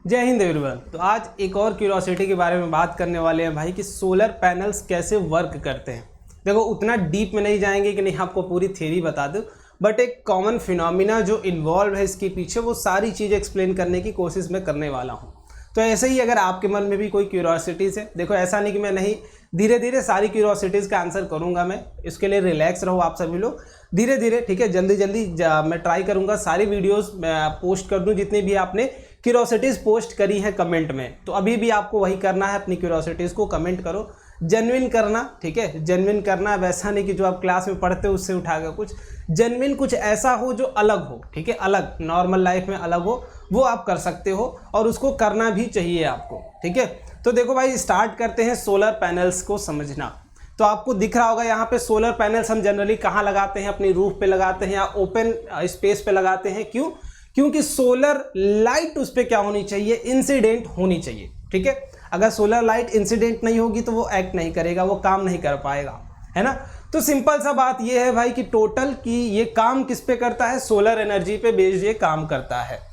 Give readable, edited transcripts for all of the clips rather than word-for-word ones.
जय हिंद एवरीवन। तो आज एक और क्यूरियोसिटी के बारे में बात करने वाले हैं भाई कि सोलर पैनल्स कैसे वर्क करते हैं। देखो उतना डीप में नहीं जाएंगे कि नहीं आपको पूरी थ्योरी बता दूं, बट एक कॉमन फिनोमिना जो इन्वॉल्व है इसके पीछे वो सारी चीज़ एक्सप्लेन करने की कोशिश मैं करने वाला हूँ। तो ऐसे ही अगर आपके मन में भी कोई क्यूरियोसिटीज़ है, देखो ऐसा नहीं कि मैं नहीं, धीरे धीरे सारी क्यूरियोसिटीज़ का आंसर करूँगा मैं। इसके लिए रिलैक्स रहो आप सभी लोग, धीरे धीरे, ठीक है। जल्दी जल्दी मैं ट्राई करूँगा सारी वीडियोस पोस्ट कर दूँ जितनी भी आपने क्यूरियोसिटीज़ पोस्ट करी है कमेंट में। तो अभी भी आपको वही करना है, अपनी क्यूरियोसिटीज़ को कमेंट करो, जेन्युइन करना, ठीक है। जेन्युइन करना, वैसा नहीं कि जो आप क्लास में पढ़ते हो उससे उठा कर कुछ जेन्युइन, कुछ ऐसा हो जो अलग हो, ठीक है, अलग, नॉर्मल लाइफ में अलग हो, वो आप कर सकते हो और उसको करना भी चाहिए आपको, ठीक है। तो देखो भाई स्टार्ट करते हैं सोलर पैनल्स को समझना। तो आपको दिख रहा होगा यहाँ पे सोलर पैनल्स हम जनरली कहाँ लगाते हैं, अपनी रूफ पे लगाते हैं या ओपन स्पेस पे लगाते हैं। क्यों? क्योंकि सोलर लाइट उस पर क्या होनी चाहिए, इंसिडेंट होनी चाहिए, ठीक है। अगर सोलर लाइट इंसिडेंट नहीं होगी तो वो एक्ट नहीं करेगा, वो काम नहीं कर पाएगा, है ना। तो सिंपल सा बात ये है भाई कि टोटल की ये काम किस पे करता है, सोलर एनर्जी पे बेस्ड ये काम करता है।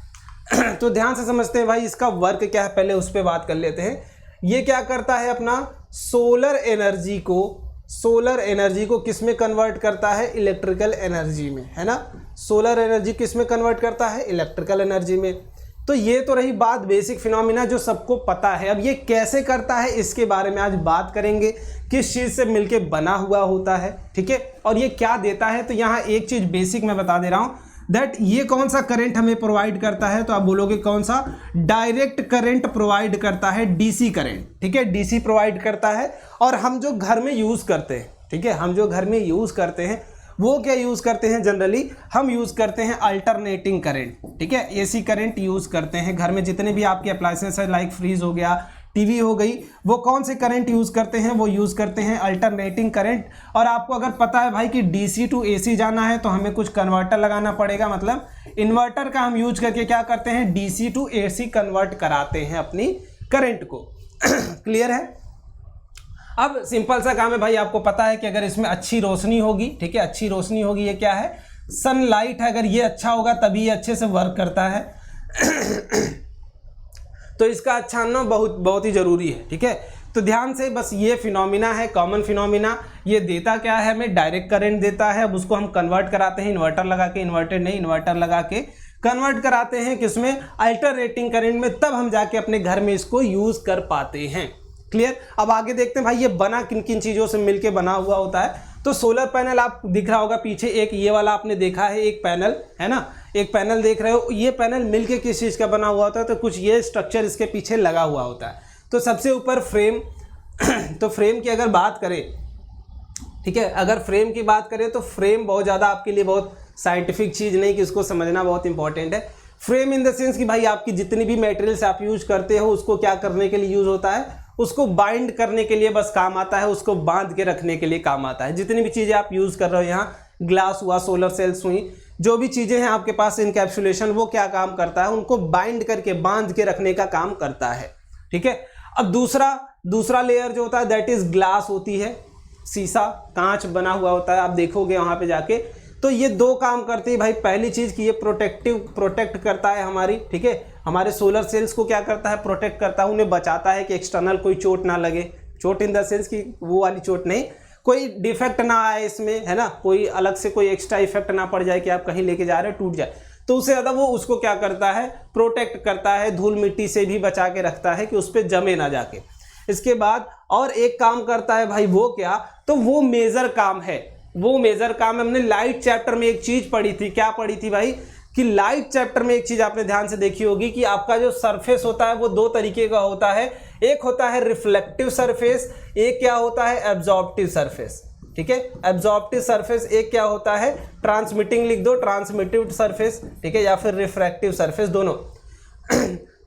तो ध्यान से समझते हैं भाई इसका वर्क क्या है, पहले उस पर बात कर लेते हैं। ये क्या करता है, अपना सोलर एनर्जी को किस में कन्वर्ट करता है, इलेक्ट्रिकल एनर्जी में, है ना। सोलर एनर्जी किस में कन्वर्ट करता है, इलेक्ट्रिकल एनर्जी में। तो ये तो रही बात बेसिक फिनोमिना जो सबको पता है। अब ये कैसे करता है इसके बारे में आज बात करेंगे, किस चीज़ से मिलके बना हुआ होता है, ठीक है, और ये क्या देता है। तो यहाँ एक चीज़ बेसिक मैं बता दे रहा हूँ दैट ये कौन सा करंट हमें प्रोवाइड करता है। तो आप बोलोगे कौन सा, डायरेक्ट करंट प्रोवाइड करता है, डीसी करंट, ठीक है, डीसी प्रोवाइड करता है। और हम जो घर में यूज़ करते हैं, ठीक है, हम जो घर में यूज़ करते हैं वो क्या यूज़ करते हैं, जनरली हम यूज़ करते हैं अल्टरनेटिंग करंट, ठीक है, एसी करंट यूज़ करते हैं। घर में जितने भी आपके अप्लायंसेस है, लाइक फ्रीज हो गया, टीवी हो गई, वो कौन से करंट यूज़ करते हैं, वो यूज़ करते हैं अल्टरनेटिंग करंट। और आपको अगर पता है भाई कि डीसी टू एसी जाना है तो हमें कुछ कन्वर्टर लगाना पड़ेगा, मतलब इन्वर्टर का हम यूज करके क्या करते हैं, डीसी टू एसी कन्वर्ट कराते हैं अपनी करंट को। क्लियर है। अब सिंपल सा काम है भाई, आपको पता है कि अगर इसमें अच्छी रोशनी होगी, ठीक है, अच्छी रोशनी होगी, ये क्या है, सनलाइट है, अगर ये अच्छा होगा तभी ये अच्छे से वर्क करता है। तो इसका अच्छा होना बहुत ही जरूरी है, ठीक है। तो ध्यान से, बस ये फिनोमिना है, कॉमन फिनोमिना। ये देता क्या है, हमें डायरेक्ट करंट देता है। अब उसको हम कन्वर्ट कराते हैं इन्वर्टर लगा के, इन्वर्टर नहीं, इन्वर्टर लगा के कन्वर्ट कराते हैं किसमें, अल्टरनेटिंग करंट में। तब हम जाके अपने घर में इसको यूज कर पाते हैं। क्लियर। अब आगे देखते हैं भाई ये बना किन किन चीज़ों से मिलके बना हुआ होता है। तो सोलर पैनल आप दिख रहा होगा पीछे, एक ये वाला आपने देखा है, एक पैनल है ना, एक पैनल देख रहे हो। ये पैनल मिलके किस चीज़ का बना हुआ होता है, तो कुछ ये स्ट्रक्चर इसके पीछे लगा हुआ होता है। तो सबसे ऊपर फ्रेम। तो फ्रेम की अगर बात करें, ठीक है, अगर फ्रेम की बात करें तो फ्रेम बहुत ज़्यादा आपके लिए बहुत साइंटिफिक चीज़ नहीं कि इसको समझना बहुत इंपॉर्टेंट है। फ्रेम इन द सेंस कि भाई आपकी जितनी भी मटेरियल्स आप यूज करते हो उसको क्या करने के लिए यूज होता है, उसको बाइंड करने के लिए बस काम आता है, उसको बांध के रखने के लिए काम आता है। जितनी भी चीज़ें आप यूज़ कर रहे हो, यहाँ ग्लास हुआ, सोलर सेल्स हुई, जो भी चीज़ें हैं आपके पास इनकैप्सुलेशन, वो क्या काम करता है, उनको बाइंड करके बांध के रखने का काम करता है, ठीक है। अब दूसरा लेयर जो होता है दैट इज ग्लास होती है, शीशा, कांच बना हुआ होता है, आप देखोगे वहाँ पे जाके। तो ये दो काम करती है भाई। पहली चीज़ कि ये प्रोटेक्ट करता है हमारी, ठीक है, हमारे सोलर सेल्स को क्या करता है, प्रोटेक्ट करता है, उन्हें बचाता है कि एक्सटर्नल कोई चोट ना लगे। चोट इन द सेंस कि वो वाली चोट नहीं, कोई डिफेक्ट ना आए इसमें, है ना, कोई अलग से कोई एक्स्ट्रा इफेक्ट ना पड़ जाए कि आप कहीं लेके जा रहे हो टूट जाए। तो उससे ज़्यादा वो उसको क्या करता है, प्रोटेक्ट करता है, धूल मिट्टी से भी बचा के रखता है कि उस पर जमे ना जाके। इसके बाद और एक काम करता है भाई, वो क्या, तो वो मेजर काम है। वो मेजर काम हमने लाइट चैप्टर में एक चीज पढ़ी थी। क्या पढ़ी थी भाई, कि लाइट चैप्टर में एक चीज आपने ध्यान से देखी होगी कि आपका जो सरफेस होता है वो दो तरीके का होता है। एक होता है रिफ्लेक्टिव सरफेस, एक क्या होता है, एब्जॉर्प्टिव सरफेस, ठीक है। एब्जॉर्प्टिव सरफेस एक क्या होता है, ट्रांसमिटिंग लिख दो, ट्रांसमिटिव सरफेस, ठीक है, या फिर रिफ्रैक्टिव सरफेस, दोनों।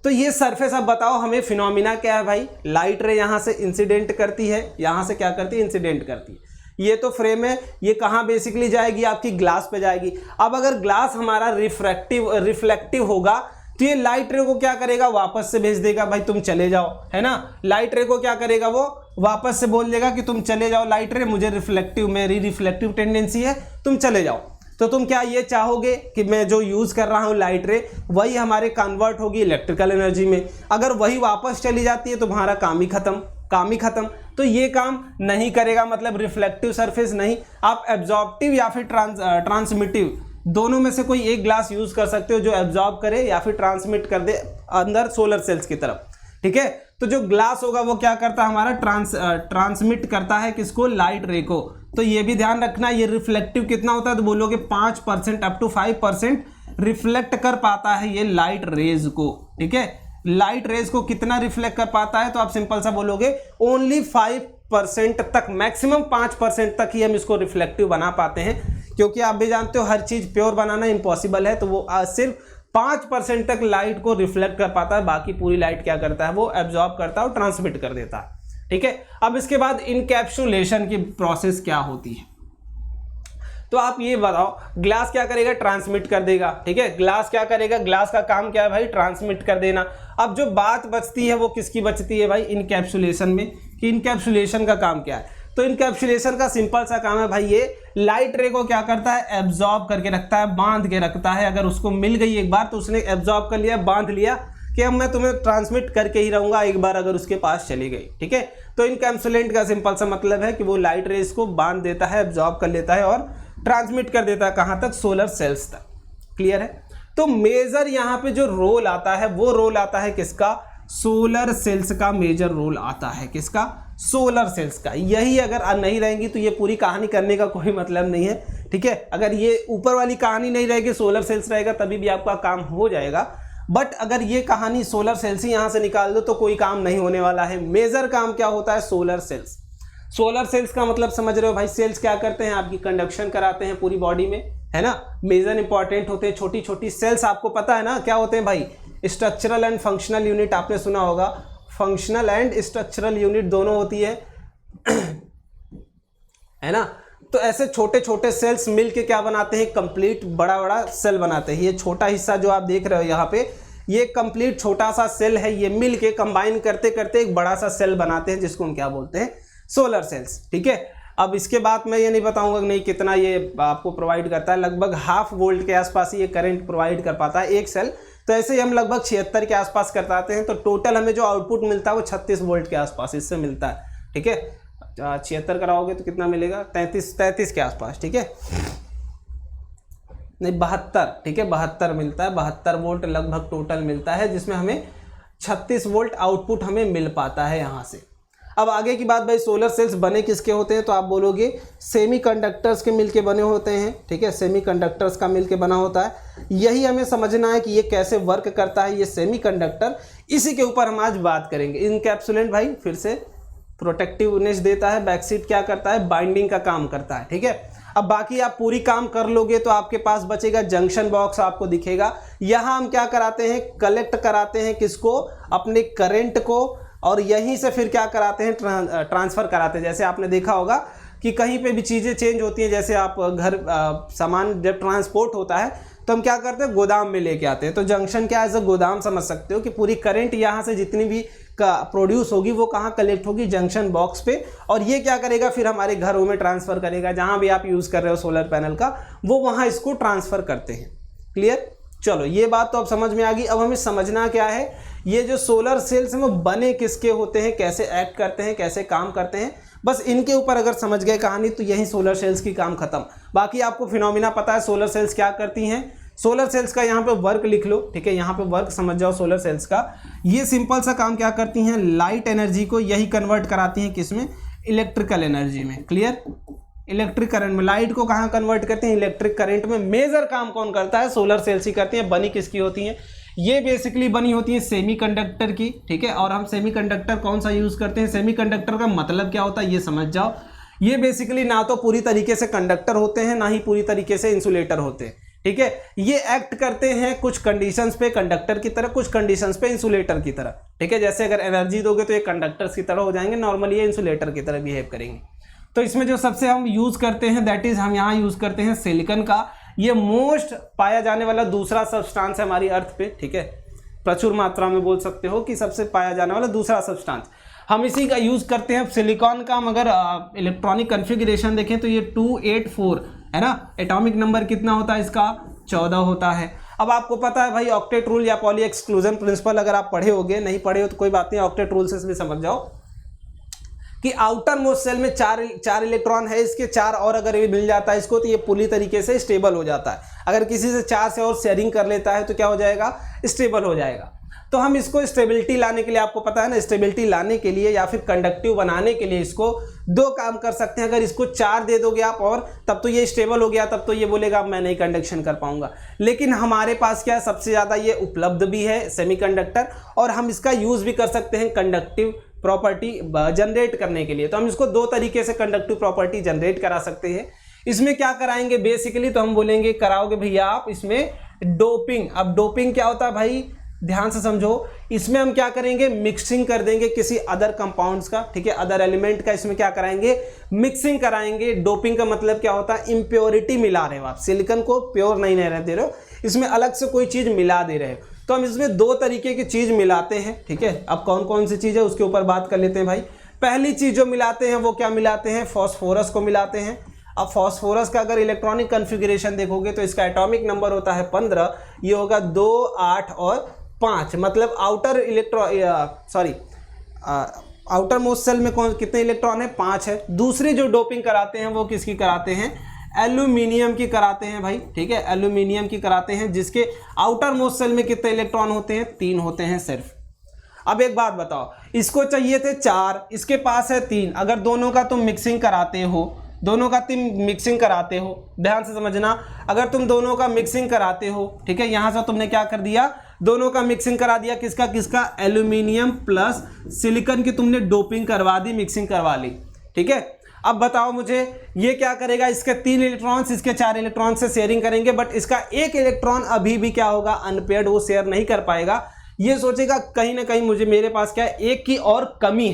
तो ये सरफेस, अब बताओ हमें फिनोमिना क्या है भाई, लाइट रे यहाँ से इंसिडेंट करती है, यहाँ से क्या करती है, इंसिडेंट करती है। ये तो फ्रेम है, ये कहाँ बेसिकली जाएगी, आपकी ग्लास पे जाएगी। अब अगर ग्लास हमारा रिफ्लेक्टिव होगा तो ये लाइट रे को क्या करेगा, वापस से भेज देगा, भाई तुम चले जाओ, है ना। लाइट रे को क्या करेगा, वो वापस से बोल देगा कि तुम चले जाओ लाइट रे, मुझे मेरी रिफ्लेक्टिव टेंडेंसी है, तुम चले जाओ। तो तुम क्या ये चाहोगे कि मैं जो यूज़ कर रहा हूँ लाइट रे वही हमारे कन्वर्ट होगी इलेक्ट्रिकल एनर्जी में, अगर वही वापस चली जाती है तो हमारा काम ही खत्म। तो ये काम नहीं करेगा, मतलब रिफ्लेक्टिव सरफेस नहीं। आप एब्जॉर्प्टिव या फिर ट्रांसमिटिव दोनों में से कोई एक ग्लास यूज कर सकते हो जो एब्जॉर्ब करे या फिर ट्रांसमिट कर दे अंदर सोलर सेल्स की तरफ, ठीक है। तो जो ग्लास होगा वो क्या करता है हमारा ट्रांसमिट करता है किसको, लाइट रे को। तो ये भी ध्यान रखना, ये रिफ्लेक्टिव कितना होता है तो बोलोगे 5% अप टू 5% रिफ्लेक्ट कर पाता है ये लाइट रेज को, ठीक है। लाइट रेज को कितना रिफ्लेक्ट कर पाता है तो आप सिंपल सा बोलोगे ओनली 5% तक, मैक्सिमम 5% तक ही हम इसको रिफ्लेक्टिव बना पाते हैं, क्योंकि आप भी जानते हो हर चीज प्योर बनाना इम्पॉसिबल है। तो वो सिर्फ 5% तक लाइट को रिफ्लेक्ट कर पाता है, बाकी पूरी लाइट क्या करता है वो एब्जॉर्ब करता है और ट्रांसमिट कर देता है, ठीक है। अब इसके बाद इनकैप्सुलेशन की प्रोसेस क्या होती है, तो आप ये बताओ, ग्लास क्या करेगा, ट्रांसमिट कर देगा, ठीक है। ग्लास क्या करेगा, ग्लास का काम क्या है भाई, ट्रांसमिट कर देना। अब जो बात बचती है वो किसकी बचती है भाई, इनकैप्सुलेशन में, कि इनकैप्सुलेशन का काम क्या है। तो इनकैप्सुलेशन का सिंपल सा काम है भाई, ये लाइट रे को क्या करता है, एब्जॉर्ब करके रखता है, बांध के रखता है। अगर उसको मिल गई एक बार तो उसने एब्जॉर्ब कर लिया, बांध लिया कि अब मैं तुम्हें ट्रांसमिट करके ही रहूंगा एक बार अगर उसके पास चली गई, ठीक है। तो इनकैप्सुलेंट का सिंपल सा मतलब है कि वो लाइट रेज को बांध देता है, एब्जॉर्ब कर लेता है और ट्रांसमिट कर देता है कहां तक, सोलर सेल्स तक। क्लियर है। तो मेजर यहां पे जो रोल आता है वो रोल आता है किसका, सोलर सेल्स का मेजर रोल आता है, किसका, सोलर सेल्स का। यही अगर नहीं रहेंगी तो ये पूरी कहानी करने का कोई मतलब नहीं है, ठीक है। अगर ये ऊपर वाली कहानी नहीं रहेगी, सोलर सेल्स रहेगा, तभी भी आपका काम हो जाएगा। बट अगर ये कहानी सोलर सेल्स ही यहां से निकाल दो तो कोई काम नहीं होने वाला है। मेजर काम क्या होता है, सोलर सेल्स। सोलर सेल्स का मतलब समझ रहे हो भाई, सेल्स क्या करते हैं, आपकी कंडक्शन कराते हैं पूरी बॉडी में, है ना। मेजर इंपॉर्टेंट होते हैं, छोटी छोटी सेल्स आपको पता है ना क्या होते हैं भाई, स्ट्रक्चरल एंड फंक्शनल यूनिट आपने सुना होगा, फंक्शनल एंड स्ट्रक्चरल यूनिट दोनों होती है है ना। तो ऐसे छोटे छोटे सेल्स मिलके क्या बनाते हैं, कंप्लीट बड़ा बड़ा सेल बनाते हैं। ये छोटा हिस्सा जो आप देख रहे हो यहाँ पे, ये कंप्लीट छोटा सा सेल है, ये मिलके कंबाइन करते करते एक बड़ा सा सेल बनाते हैं जिसको हम क्या बोलते हैं, सोलर सेल्स, ठीक है। अब इसके बाद मैं ये नहीं बताऊंगा नहीं कितना ये आपको प्रोवाइड करता है, लगभग 0.5 वोल्ट के आसपास ये करंट प्रोवाइड कर पाता है एक सेल। तो ऐसे ही हम लगभग 76 के आसपास करते हैं, तो टोटल हमें जो आउटपुट मिलता है वो 36 वोल्ट के आसपास इससे मिलता है, ठीक है। 76 कराओगे तो कितना मिलेगा, 33 के आसपास, ठीक है, नहीं 72, ठीक है, 72 मिलता है, 72 वोल्ट लगभग टोटल मिलता है, जिसमें हमें 36 वोल्ट आउटपुट हमें मिल पाता है यहाँ से। अब आगे की बात भाई, सोलर सेल्स बने किसके होते हैं तो आप बोलोगे सेमीकंडक्टर्स के मिलके बने होते हैं, ठीक है, सेमीकंडक्टर्स का मिलके बना होता है। यही हमें समझना है कि ये कैसे वर्क करता है ये सेमीकंडक्टर, इसी के ऊपर हम आज बात करेंगे। इनकैप्सुलेंट भाई फिर से प्रोटेक्टिवनेस देता है, बैकसीट क्या करता है, बाइंडिंग का काम करता है, ठीक है। अब बाकी आप पूरी काम कर लोगे तो आपके पास बचेगा जंक्शन बॉक्स, आपको दिखेगा। यहाँ हम क्या कराते हैं, कलेक्ट कराते हैं किसको, अपने करंट को, और यहीं से फिर क्या कराते हैं, ट्रांसफ़र कराते हैं। जैसे आपने देखा होगा कि कहीं पे भी चीज़ें चेंज होती हैं, जैसे आप घर सामान जब ट्रांसपोर्ट होता है तो हम क्या करते हैं, गोदाम में लेके आते हैं। तो जंक्शन क्या एज अ गोदाम समझ सकते हो कि पूरी करंट यहाँ से जितनी भी प्रोड्यूस होगी वो कहाँ कलेक्ट होगी, जंक्शन बॉक्स पे, और ये क्या करेगा फिर हमारे घरों में ट्रांसफ़र करेगा, जहाँ भी आप यूज़ कर रहे हो सोलर पैनल का वो वहाँ इसको ट्रांसफ़र करते हैं। क्लियर, चलो ये बात तो अब समझ में आ गई। अब हमें समझना क्या है, ये जो सोलर सेल्स हैं वो बने किसके होते हैं, कैसे एक्ट करते हैं, कैसे काम करते हैं, बस इनके ऊपर अगर समझ गए कहानी तो यही सोलर सेल्स की काम खत्म। बाकी आपको फिनोमिना पता है सोलर सेल्स क्या करती हैं। सोलर सेल्स का यहाँ पे वर्क लिख लो, ठीक है, यहाँ पे वर्क समझ जाओ सोलर सेल्स का। ये सिंपल सा काम क्या करती हैं, लाइट एनर्जी को यही कन्वर्ट कराती हैं किसमें, इलेक्ट्रिकल एनर्जी में। क्लियर, इलेक्ट्रिक करंट में, लाइट को कहाँ कन्वर्ट करते हैं, इलेक्ट्रिक करंट में। मेजर काम कौन करता है, सोलर सेल्स ही करती हैं। बनी किसकी होती हैं, ये बेसिकली बनी होती है सेमीकंडक्टर की, ठीक है। और हम सेमीकंडक्टर कौन सा यूज करते हैं, सेमीकंडक्टर का मतलब क्या होता है ये समझ जाओ। ये बेसिकली ना तो पूरी तरीके से कंडक्टर होते हैं, ना ही पूरी तरीके से इंसुलेटर होते हैं, ठीक है। ये एक्ट करते हैं कुछ कंडीशंस पे कंडक्टर की तरह, कुछ कंडीशंस पे इंसुलेटर की तरह, ठीक है। जैसे अगर एनर्जी दोगे तो ये कंडक्टर्स की तरह हो जाएंगे, नॉर्मली ये इंसुलेटर की तरह बिहेव करेंगे। तो इसमें जो सबसे हम यूज करते हैं दैट इज हम यहाँ यूज करते हैं सिलिकॉन का। ये मोस्ट पाया जाने वाला दूसरा सब्सटेंस है हमारी अर्थ पे, ठीक है। प्रचुर मात्रा में बोल सकते हो कि सबसे पाया जाने वाला दूसरा सब्सटेंस हम इसी का यूज करते हैं। सिलिकॉन का हम अगर इलेक्ट्रॉनिक कॉन्फ़िगरेशन देखें तो ये 284 है ना। एटॉमिक नंबर कितना होता है इसका, 14 होता है। अब आपको पता है भाई ऑक्टेट रूल या पॉली एक्सक्लूजन प्रिंसिपल अगर आप पढ़े होगे, नहीं पढ़े हो तो कोई बात नहीं, ऑक्टेट रूल से भी समझ जाओ कि आउटर मोस्ट सेल में चार इलेक्ट्रॉन है, इसके 4 और अगर ये मिल जाता है इसको तो ये पूरी तरीके से स्टेबल हो जाता है। अगर किसी से 4 से और शेयरिंग कर लेता है तो क्या हो जाएगा, स्टेबल हो जाएगा। तो हम इसको स्टेबिलिटी लाने के लिए, आपको पता है ना, स्टेबिलिटी लाने के लिए या फिर कंडक्टिव बनाने के लिए इसको 2 काम कर सकते हैं। अगर इसको 4 दे दोगे आप और तब तो ये स्टेबल हो गया, तब तो ये बोलेगा मैं नहीं कंडक्शन कर पाऊंगा। लेकिन हमारे पास क्या है, सबसे ज़्यादा ये उपलब्ध भी है सेमीकंडक्टर, और हम इसका यूज़ भी कर सकते हैं कंडक्टिव प्रॉपर्टी जनरेट करने के लिए। तो हम इसको 2 तरीके से कंडक्टिव प्रॉपर्टी जनरेट करा सकते हैं। इसमें क्या कराएंगे बेसिकली, तो हम बोलेंगे कराओगे भैया आप इसमें डोपिंग। अब डोपिंग क्या होता है भाई, ध्यान से समझो। इसमें हम क्या करेंगे, मिक्सिंग कर देंगे किसी अदर कंपाउंड्स का, ठीक है, अदर एलिमेंट का। इसमें क्या कराएंगे, मिक्सिंग कराएंगे। डोपिंग का मतलब क्या होता है, इम्प्योरिटी मिला रहे हो आप, सिलिकॉन को प्योर नहीं दे रहे हो, इसमें अलग से कोई चीज़ मिला दे रहे हो। तो हम इसमें 2 तरीके की चीज़ मिलाते हैं, ठीक है। अब कौन कौन सी चीज़ है उसके ऊपर बात कर लेते हैं भाई। पहली चीज़ जो मिलाते हैं वो क्या मिलाते हैं, फॉस्फोरस को मिलाते हैं। अब फॉस्फोरस का अगर इलेक्ट्रॉनिक कन्फिगरेशन देखोगे तो इसका एटॉमिक नंबर होता है 15, ये होगा 2, 8 और 5। मतलब आउटर आउटर मोस्ट सेल में कितने इलेक्ट्रॉन है, 5 है। दूसरी जो डोपिंग कराते हैं वो किसकी कराते हैं, एल्यूमिनियम की कराते हैं भाई, ठीक है, एल्यूमिनियम की कराते हैं, जिसके आउटर मोस्ट सेल में कितने इलेक्ट्रॉन होते हैं, 3 होते हैं सिर्फ। अब एक बात बताओ, इसको चाहिए थे 4, इसके पास है 3। अगर दोनों का तुम मिक्सिंग कराते हो, दोनों का तुम मिक्सिंग कराते हो, ध्यान से समझना, अगर तुम दोनों का मिक्सिंग कराते हो, ठीक है, यहां से तुमने क्या कर दिया, दोनों का मिक्सिंग करा दिया, किसका किसका, एल्यूमिनियम प्लस सिलिकॉन की तुमने डोपिंग करवा दी, मिक्सिंग करवा ली, ठीक है। अब बताओ मुझे ये क्या करेगा, इसके 3 इलेक्ट्रॉन्स इसके 4 इलेक्ट्रॉन से शेयरिंग करेंगे, बट इसका 1 इलेक्ट्रॉन अभी भी क्या होगा, अनपेयर्ड, वो शेयर नहीं कर पाएगा। ये सोचेगा कहीं ना कहीं मुझे, मेरे पास क्या है, 1 की और कमी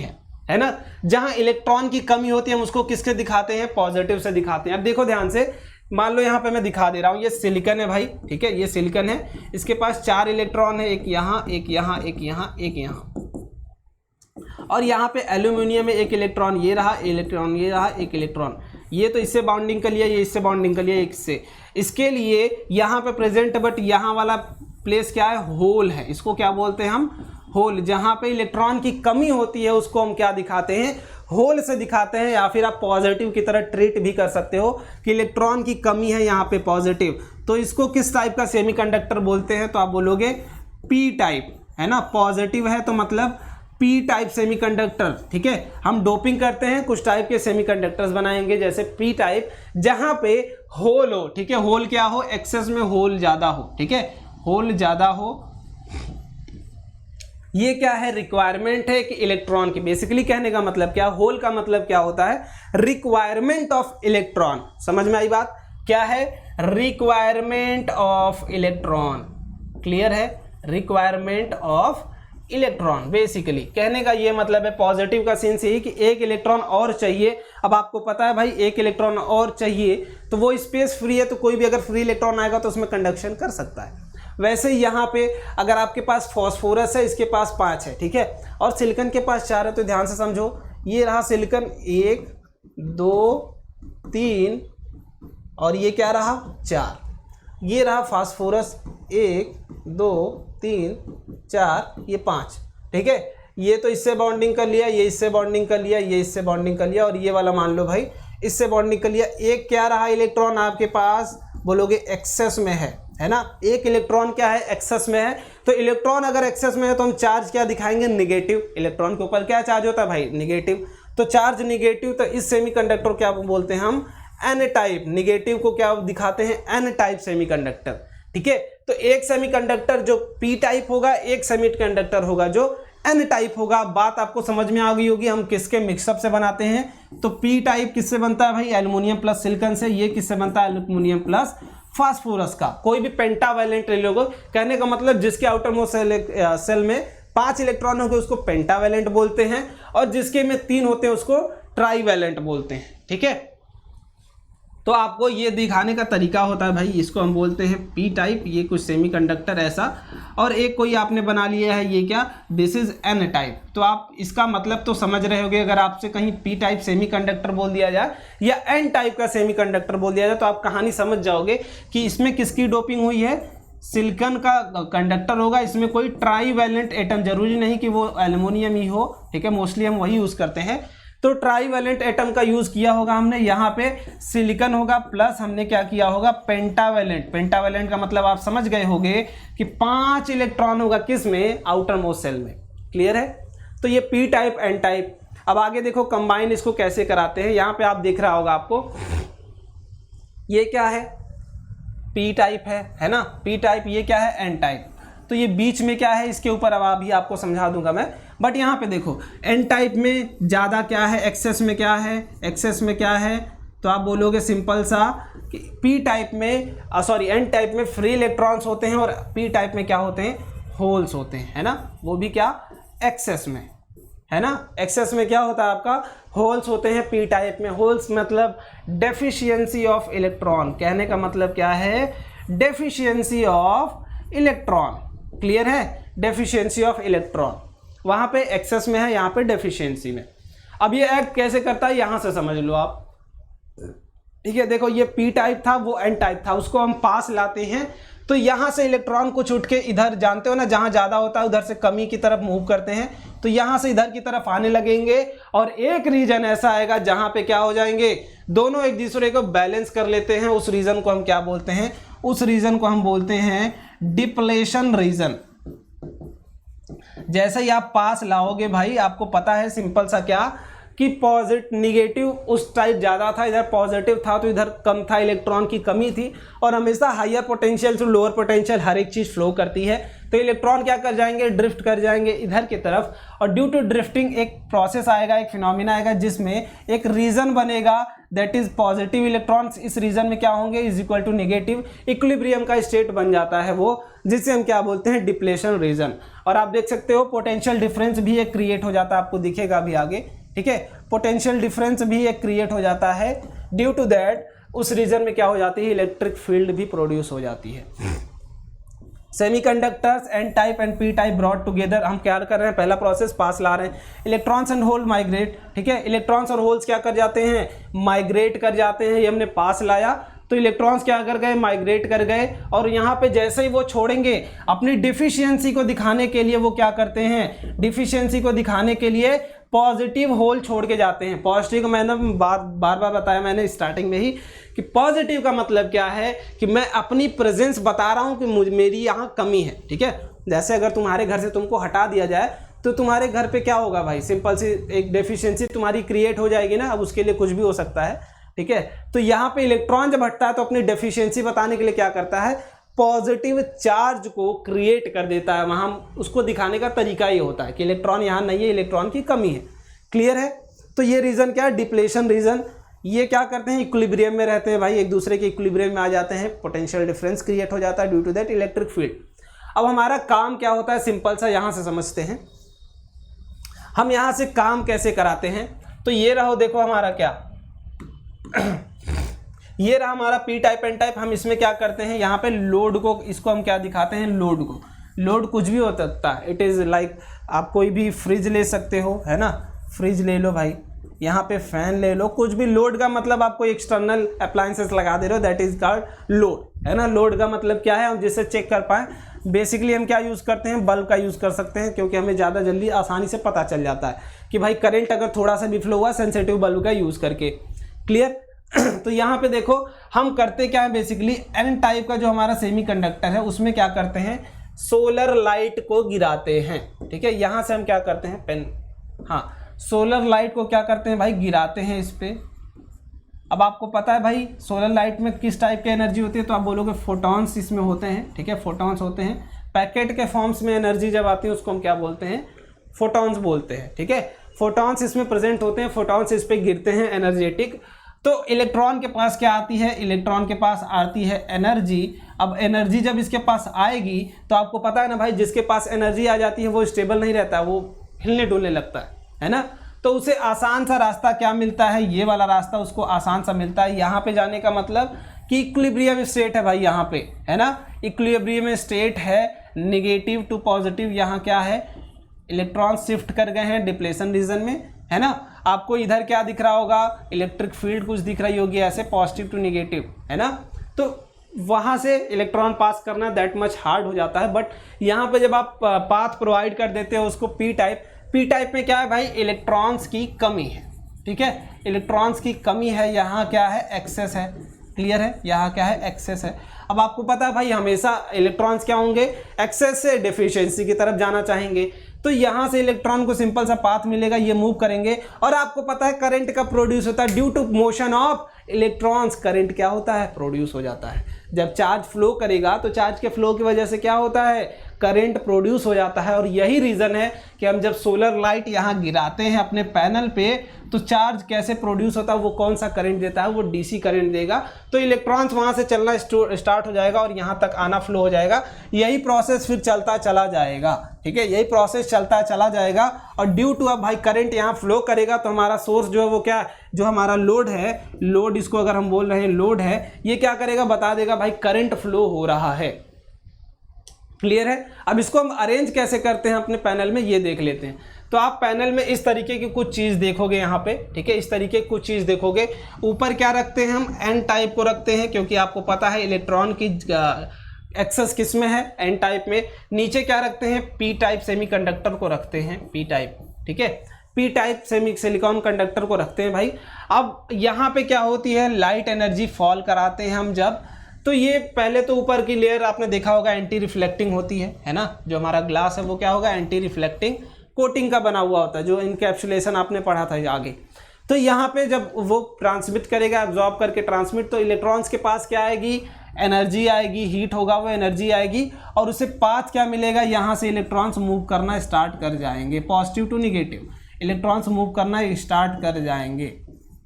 है ना। जहां इलेक्ट्रॉन की कमी होती है हम उसको किससे दिखाते हैं, पॉजिटिव से दिखाते हैं। अब देखो ध्यान से, मान लो यहाँ पे मैं दिखा दे रहा हूँ, ये सिलिकॉन है भाई, ठीक है, ये सिलिकॉन है, इसके पास 4 इलेक्ट्रॉन है, एक यहाँ, एक यहाँ, एक यहाँ, एक यहाँ, और यहाँ पे एल्यूमिनियम में 1 इलेक्ट्रॉन, ये रहा इलेक्ट्रॉन, ये रहा 1 इलेक्ट्रॉन, ये तो इससे बॉन्डिंग कर लिया, ये इससे बॉन्डिंग कर लिया, एक से, इसके लिए यहाँ पे प्रेजेंट, बट यहाँ वाला प्लेस क्या है, होल है, इसको क्या बोलते हैं हम, होल। जहाँ पे इलेक्ट्रॉन की कमी होती है उसको हम क्या दिखाते हैं, होल से दिखाते हैं। या फिर आप पॉजिटिव की तरह ट्रीट भी कर सकते हो कि इलेक्ट्रॉन की कमी है यहाँ पे पॉजिटिव, तो इसको किस टाइप का सेमीकंडक्टर बोलते हैं, तो आप बोलोगे पी टाइप, है ना। पॉजिटिव है तो मतलब पी टाइप सेमीकंडक्टर, ठीक है। हम डोपिंग करते हैं, कुछ टाइप के सेमीकंडक्टर्स बनाएंगे जैसे पी टाइप, जहां पे होल हो, ठीक है, होल क्या हो, एक्सेस में होल ज्यादा हो, ठीक है, होल ज्यादा हो। ये क्या है, रिक्वायरमेंट है कि इलेक्ट्रॉन की, बेसिकली कहने का मतलब क्या, होल का मतलब क्या होता है, रिक्वायरमेंट ऑफ इलेक्ट्रॉन। समझ में आई बात, क्या है, रिक्वायरमेंट ऑफ इलेक्ट्रॉन, क्लियर है, रिक्वायरमेंट ऑफ इलेक्ट्रॉन। बेसिकली कहने का ये मतलब है, पॉजिटिव का सेंस यही कि 1 इलेक्ट्रॉन और चाहिए। अब आपको पता है भाई 1 इलेक्ट्रॉन और चाहिए, तो वो स्पेस फ्री है, तो कोई भी अगर फ्री इलेक्ट्रॉन आएगा तो उसमें कंडक्शन कर सकता है। वैसे यहाँ पे अगर आपके पास फॉस्फोरस है, इसके पास 5 है, ठीक है, और सिलिकॉन के पास 4 है, तो ध्यान से समझो, ये रहा सिलिकॉन 1 2 3 और ये क्या रहा 4, ये रहा फास्फोरस 1 2 3 4, ये 5, ठीक है। ये तो इससे बॉन्डिंग कर लिया, ये इससे बॉन्डिंग कर लिया, ये इससे बॉन्डिंग कर लिया, और ये वाला मान लो भाई इससे बॉन्डिंग कर लिया। एक क्या रहा इलेक्ट्रॉन आपके पास, बोलोगे एक्सेस में है ना, 1 इलेक्ट्रॉन क्या है, एक्सेस में है। तो इलेक्ट्रॉन अगर एक्सेस में है तो हम चार्ज क्या दिखाएंगे, निगेटिव। इलेक्ट्रॉन के ऊपर क्या चार्ज होता है भाई, निगेटिव। तो चार्ज निगेटिव, तो इस सेमीकंडक्टर क्या बोलते हैं हम, एन टाइप। निगेटिव को क्या दिखाते हैं, एन टाइप सेमीकंडक्टर, ठीक है। तो एक सेमीकंडक्टर जो पी टाइप होगा, एक सेमीकंडक्टर होगा जो एन टाइप होगा। बात आपको समझ में आ गई होगी, हम किसके मिक्सअप से बनाते हैं। तो पी टाइप किससे बनता है भाई, एल्युमिनियम प्लस सिलिकॉन से। ये किससे बनता है, एल्युमिनियम प्लस फास्फोरस का। कोई भी पेंटावैलेंट ले लोगे, कहने का मतलब जिसके आउटर मोस्ट सेल में 5 इलेक्ट्रॉन होंगे उसको पेंटावैलेंट बोलते हैं, और जिसके में 3 होते हैं उसको ट्राईवैलेंट बोलते हैं, ठीक है। तो आपको ये दिखाने का तरीका होता है भाई, इसको हम बोलते हैं पी टाइप, ये कुछ सेमीकंडक्टर ऐसा, और एक कोई आपने बना लिया है ये क्या, दिस इज एन टाइप। तो आप इसका मतलब तो समझ रहे होगे, अगर आपसे कहीं पी टाइप सेमीकंडक्टर बोल दिया जाए या एन टाइप का सेमीकंडक्टर बोल दिया जाए तो आप कहानी समझ जाओगे कि इसमें किसकी डोपिंग हुई है, सिलिकॉन का कंडक्टर होगा। इसमें कोई ट्राईवैलेंट एटम, जरूरी नहीं कि वो एल्युमिनियम ही हो, ठीक है, मोस्टली हम वही यूज़ करते हैं। तो ट्राईवैलेंट एटम का यूज़ किया होगा हमने, यहाँ पे सिलिकॉन होगा, प्लस हमने क्या किया होगा, पेंटावैलेंट। पेंटावैलेंट का मतलब आप समझ गए होंगे कि 5 इलेक्ट्रॉन होगा किस में, आउटर मोस्ट सेल में। क्लियर है? तो ये पी टाइप एन टाइप। अब आगे देखो कंबाइन इसको कैसे कराते हैं। यहाँ पे आप देख रहा होगा आपको, ये क्या है, पी टाइप है ना, पी टाइप। ये क्या है, एन टाइप। तो ये बीच में क्या है, इसके ऊपर अब अभी आपको समझा दूंगा मैं। बट यहाँ पे देखो एन टाइप में ज़्यादा क्या है, एक्सेस में क्या है, एक्सेस में क्या है, तो आप बोलोगे सिंपल सा कि पी टाइप में सॉरी एन टाइप में फ्री इलेक्ट्रॉन्स होते हैं और पी टाइप में क्या होते हैं, होल्स होते हैं, है ना। वो भी क्या, एक्सेस में, है ना। एक्सेस में क्या होता है आपका, होल्स होते हैं पी टाइप में। होल्स मतलब डेफिशिएंसी ऑफ इलेक्ट्रॉन, कहने का मतलब क्या है, डेफिशिएंसी ऑफ इलेक्ट्रॉन। क्लियर है, डेफिशिएंसी ऑफ इलेक्ट्रॉन। वहाँ पे एक्सेस में है, यहाँ पे डेफिशिएंसी में। अब ये एक्ट कैसे करता है यहाँ से समझ लो आप, ठीक है। देखो ये पी टाइप था, वो एन टाइप था, उसको हम पास लाते हैं तो यहाँ से इलेक्ट्रॉन कुछ उठ के इधर, जानते हो ना, जहाँ ज़्यादा होता है उधर से कमी की तरफ मूव करते हैं, तो यहाँ से इधर की तरफ आने लगेंगे और एक रीजन ऐसा आएगा जहाँ पे क्या हो जाएंगे, दोनों एक दूसरे को बैलेंस कर लेते हैं। उस रीजन को हम क्या बोलते हैं, उस रीजन को हम बोलते हैं डिप्लेशन रीजन। जैसे ही आप पास लाओगे भाई, आपको पता है सिंपल सा क्या कि पॉजिटिव निगेटिव उस टाइप ज़्यादा था, इधर पॉजिटिव था तो इधर कम था, इलेक्ट्रॉन की कमी थी। और हमेशा हायर पोटेंशियल से लोअर पोटेंशियल हर एक चीज़ फ्लो करती है, तो इलेक्ट्रॉन क्या कर जाएंगे, ड्रिफ्ट कर जाएंगे इधर की तरफ। और ड्यू टू ड्रिफ्टिंग एक प्रोसेस आएगा, एक फिनोमिना आएगा जिसमें एक रीजन बनेगा दैट इज पॉजिटिव इलेक्ट्रॉन्स, इस रीजन में क्या होंगे, is equal to negative. Equilibrium का स्टेट बन जाता है वो, जिसे हम क्या बोलते हैं, डिप्लेशन रीजन। और आप देख सकते हो पोटेंशियल डिफरेंस भी एक क्रिएट हो जाता है, आपको दिखेगा अभी आगे, ठीक है। पोटेंशियल डिफरेंस भी एक क्रिएट हो जाता है, ड्यू टू दैट उस रीजन में क्या हो जाती है, इलेक्ट्रिक फील्ड भी प्रोड्यूस हो जाती है। Semiconductors n type and p type brought together, हम क्या कर रहे हैं, पहला प्रोसेस पास ला रहे हैं। इलेक्ट्रॉन्स एंड होल माइग्रेट, ठीक है, इलेक्ट्रॉन्स और होल्स क्या कर जाते हैं, माइग्रेट कर जाते हैं। ये हमने पास लाया तो इलेक्ट्रॉन्स क्या कर गए, माइग्रेट कर गए। और यहाँ पे जैसे ही वो छोड़ेंगे, अपनी डिफिशियंसी को दिखाने के लिए वो क्या करते हैं, डिफिशियंसी को दिखाने के लिए पॉजिटिव होल छोड़ के जाते हैं। पॉजिटिव का मैंने बार बार बताया मैंने स्टार्टिंग में ही कि पॉजिटिव का मतलब क्या है कि मैं अपनी प्रेजेंस बता रहा हूँ कि मेरी यहाँ कमी है, ठीक है। जैसे अगर तुम्हारे घर से तुमको हटा दिया जाए तो तुम्हारे घर पे क्या होगा भाई, सिंपल सी एक डेफिशिएंसी तुम्हारी क्रिएट हो जाएगी ना। अब उसके लिए कुछ भी हो सकता है, ठीक है। तो यहाँ पे इलेक्ट्रॉन जब हटता है तो अपनी डेफिशिएंसी बताने के लिए क्या करता है, पॉजिटिव चार्ज को क्रिएट कर देता है। वहाँ उसको दिखाने का तरीका ये होता है कि इलेक्ट्रॉन यहाँ नहीं है, इलेक्ट्रॉन की कमी है। क्लियर है? तो ये रीजन क्या है, डिप्लेशन रीजन। ये क्या करते हैं, इक्विलिब्रियम में रहते हैं भाई, एक दूसरे के इक्विलिब्रियम में आ जाते हैं, पोटेंशियल डिफरेंस क्रिएट हो जाता है due to that electric field. अब हमारा काम क्या होता है, सिंपल सा यहाँ से समझते हैं हम यहाँ से काम कैसे कराते हैं। तो ये रहो, देखो हमारा क्या ये रहा हमारा पी टाइप एन टाइप। हम इसमें क्या करते हैं, यहाँ पे लोड को, इसको हम क्या दिखाते हैं, लोड को। लोड कुछ भी हो सकता है, इट इज़ लाइक आप कोई भी फ्रिज ले सकते हो, है ना, फ्रिज ले लो भाई, यहाँ पे फैन ले लो, कुछ भी। लोड का मतलब आप कोई एक्सटर्नल अप्लायंसेस लगा दे रहे हो, दैट इज कॉल्ड लोड, है ना। लोड का मतलब क्या है, हम जिससे चेक कर पाएँ। बेसिकली हम क्या यूज़ करते हैं, बल्ब का यूज़ कर सकते हैं, क्योंकि हमें ज़्यादा जल्दी आसानी से पता चल जाता है कि भाई करंट अगर थोड़ा सा भी फ्लो हुआ, सेंसिटिव बल्ब का यूज़ करके। क्लियर? तो यहाँ पे देखो हम करते क्या है, बेसिकली एन टाइप का जो हमारा सेमीकंडक्टर है उसमें क्या करते हैं, सोलर लाइट को गिराते हैं, ठीक है। यहाँ से हम क्या करते हैं, पेन, हाँ, सोलर लाइट को क्या करते हैं भाई, गिराते हैं इस पे। अब आपको पता है भाई सोलर लाइट में किस टाइप की एनर्जी होती है, तो आप बोलोगे फोटॉन्स इसमें होते हैं, ठीक है, फोटॉन्स होते हैं। पैकेट के फॉर्म्स में एनर्जी जब आती है उसको हम क्या बोलते हैं, फोटॉन्स बोलते हैं, ठीक है। फोटॉन्स इसमें प्रेजेंट होते हैं, फोटॉन्स इस पे गिरते हैं, एनर्जेटिक। तो इलेक्ट्रॉन के पास क्या आती है, इलेक्ट्रॉन के पास आती है एनर्जी। अब एनर्जी जब इसके पास आएगी तो आपको पता है ना भाई, जिसके पास एनर्जी आ जाती है वो स्टेबल नहीं रहता, वो हिलने डुलने लगता है ना। तो उसे आसान सा रास्ता क्या मिलता है, ये वाला रास्ता उसको आसान सा मिलता है। यहाँ पे जाने का मतलब कि इक्विलिब्रियम स्टेट है भाई, यहाँ पे है ना, इक्विलिब्रियम स्टेट है, नेगेटिव टू पॉजिटिव। यहाँ क्या है, इलेक्ट्रॉन शिफ्ट कर गए हैं डिप्लेशन रीजन में, है ना। आपको इधर क्या दिख रहा होगा, इलेक्ट्रिक फील्ड कुछ दिख रही होगी ऐसे, पॉजिटिव टू नेगेटिव, है ना। तो वहाँ से इलेक्ट्रॉन पास करना दैट मच हार्ड हो जाता है। बट यहाँ पे जब आप पाथ प्रोवाइड कर देते हो उसको पी टाइप में क्या है भाई, इलेक्ट्रॉन्स की कमी है, ठीक है, इलेक्ट्रॉन्स की कमी है। यहाँ क्या है, एक्सेस है, क्लियर है, यहाँ क्या है, एक्सेस है। अब आपको पता है भाई हमेशा इलेक्ट्रॉन्स क्या होंगे, एक्सेस से डेफिशिएंसी की तरफ जाना चाहेंगे। तो यहाँ से इलेक्ट्रॉन को सिंपल सा पाथ मिलेगा, ये मूव करेंगे। और आपको पता है करंट का प्रोड्यूस होता है due to motion of electrons. Current क्या होता है, प्रोड्यूस हो जाता है। जब चार्ज फ्लो करेगा तो चार्ज के फ्लो की वजह से क्या होता है, करंट प्रोड्यूस हो जाता है। और यही रीज़न है कि हम जब सोलर लाइट यहाँ गिराते हैं अपने पैनल पे तो चार्ज कैसे प्रोड्यूस होता है, वो कौन सा करंट देता है, वो डीसी करंट देगा। तो इलेक्ट्रॉन्स वहाँ से चलना स्टार्ट हो जाएगा और यहाँ तक आना फ्लो हो जाएगा। यही प्रोसेस फिर चलता चला जाएगा, ठीक है, यही प्रोसेस चलता चला जाएगा। और ड्यू टू अब भाई करंट यहाँ फ्लो करेगा तो हमारा सोर्स जो है वो क्या, जो हमारा लोड है, लोड इसको अगर हम बोल रहे हैं लोड है, ये क्या करेगा, बता देगा भाई करंट फ्लो हो रहा है। क्लियर है। अब इसको हम अरेंज कैसे करते हैं अपने पैनल में, ये देख लेते हैं। तो आप पैनल में इस तरीके की कुछ चीज़ देखोगे यहाँ पे, ठीक है, इस तरीके की कुछ चीज़ देखोगे। ऊपर क्या रखते हैं हम, एन टाइप को रखते हैं, क्योंकि आपको पता है इलेक्ट्रॉन की एक्सेस किस में है, एन टाइप में। नीचे क्या रखते हैं, पी टाइप सेमीकंडक्टर को रखते हैं, पी टाइप, ठीक है, पी टाइप सिलिकॉन कंडक्टर को रखते हैं भाई। अब यहाँ पे क्या होती है, लाइट एनर्जी फॉल कराते हैं हम जब, तो ये पहले तो ऊपर की लेयर आपने देखा होगा एंटी रिफ्लेक्टिंग होती है ना। जो हमारा ग्लास है वो क्या होगा, एंटी रिफ्लेक्टिंग कोटिंग का बना हुआ होता है, जो इनकैप्सुलेशन आपने पढ़ा था आगे। तो यहाँ पे जब वो ट्रांसमिट करेगा, एब्जॉर्ब करके ट्रांसमिट, तो इलेक्ट्रॉन्स के पास क्या आएगी, एनर्जी आएगी, हीट होगा वो एनर्जी आएगी, और उसे पाथ क्या मिलेगा, यहाँ से इलेक्ट्रॉन्स मूव करना स्टार्ट कर जाएंगे, positive to negative electrons move करना स्टार्ट कर जाएंगे।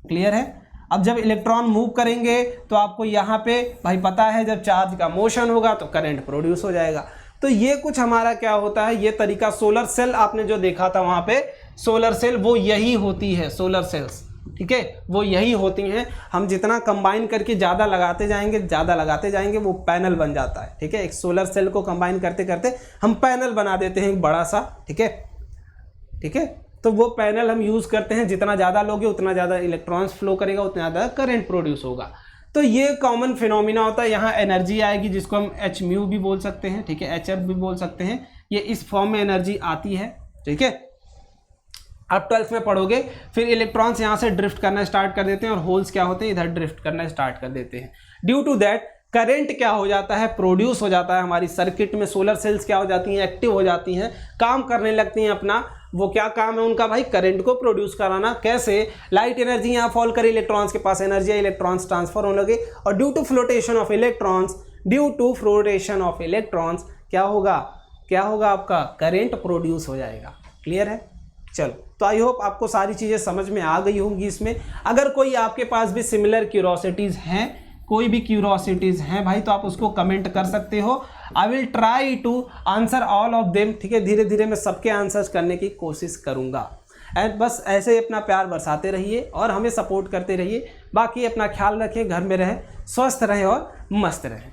क्लियर है। अब जब इलेक्ट्रॉन मूव करेंगे तो आपको यहाँ पे भाई पता है जब चार्ज का मोशन होगा तो करंट प्रोड्यूस हो जाएगा। तो ये कुछ हमारा क्या होता है, ये तरीका सोलर सेल आपने जो देखा था वहाँ पे, सोलर सेल वो यही होती है, सोलर सेल्स, ठीक है, वो यही होती हैं। हम जितना कंबाइन करके ज़्यादा लगाते जाएंगे वो पैनल बन जाता है, ठीक है। एक सोलर सेल को कंबाइन करते करते हम पैनल बना देते हैं एक बड़ा सा, ठीक है। तो वो पैनल हम यूज़ करते हैं, जितना ज़्यादा लोगे उतना ज़्यादा इलेक्ट्रॉन्स फ्लो करेगा, उतना ज़्यादा करंट प्रोड्यूस होगा। तो ये कॉमन फिनोमिना होता है। यहाँ एनर्जी आएगी जिसको हम एच म्यू भी बोल सकते हैं, ठीक है, एच एफ भी बोल सकते हैं। ये इस फॉर्म में एनर्जी आती है, ठीक है। आप 12th में पढ़ोगे। फिर इलेक्ट्रॉन्स यहाँ से ड्रिफ्ट करना स्टार्ट कर देते हैं और होल्स क्या होते हैं, इधर ड्रिफ्ट करना स्टार्ट कर देते हैं। ड्यू टू दैट करंट क्या हो जाता है, प्रोड्यूस हो जाता है हमारी सर्किट में। सोलर सेल्स क्या हो जाती हैं, एक्टिव हो जाती हैं, काम करने लगती हैं अपना। वो क्या काम है उनका भाई, करंट को प्रोड्यूस कराना। कैसे, लाइट एनर्जी यहाँ फॉल करी, इलेक्ट्रॉन्स के पास एनर्जी है, इलेक्ट्रॉन्स ट्रांसफर होने लगे, और due to flotation of electrons क्या होगा आपका, करंट प्रोड्यूस हो जाएगा। क्लियर है। चलो, तो आई होप आपको सारी चीज़ें समझ में आ गई होंगी इसमें। अगर कोई आपके पास भी सिमिलर क्यूरोसिटीज़ हैं, कोई भी क्यूरोसिटीज़ हैं भाई, तो आप उसको कमेंट कर सकते हो। I will try to answer all of them, ठीक है। धीरे धीरे मैं सबके आंसर्स करने की कोशिश करूँगा। एंड बस ऐसे ही अपना प्यार बरसाते रहिए और हमें सपोर्ट करते रहिए। बाकी अपना ख्याल रखें, घर में रहें, स्वस्थ रहें और मस्त रहें।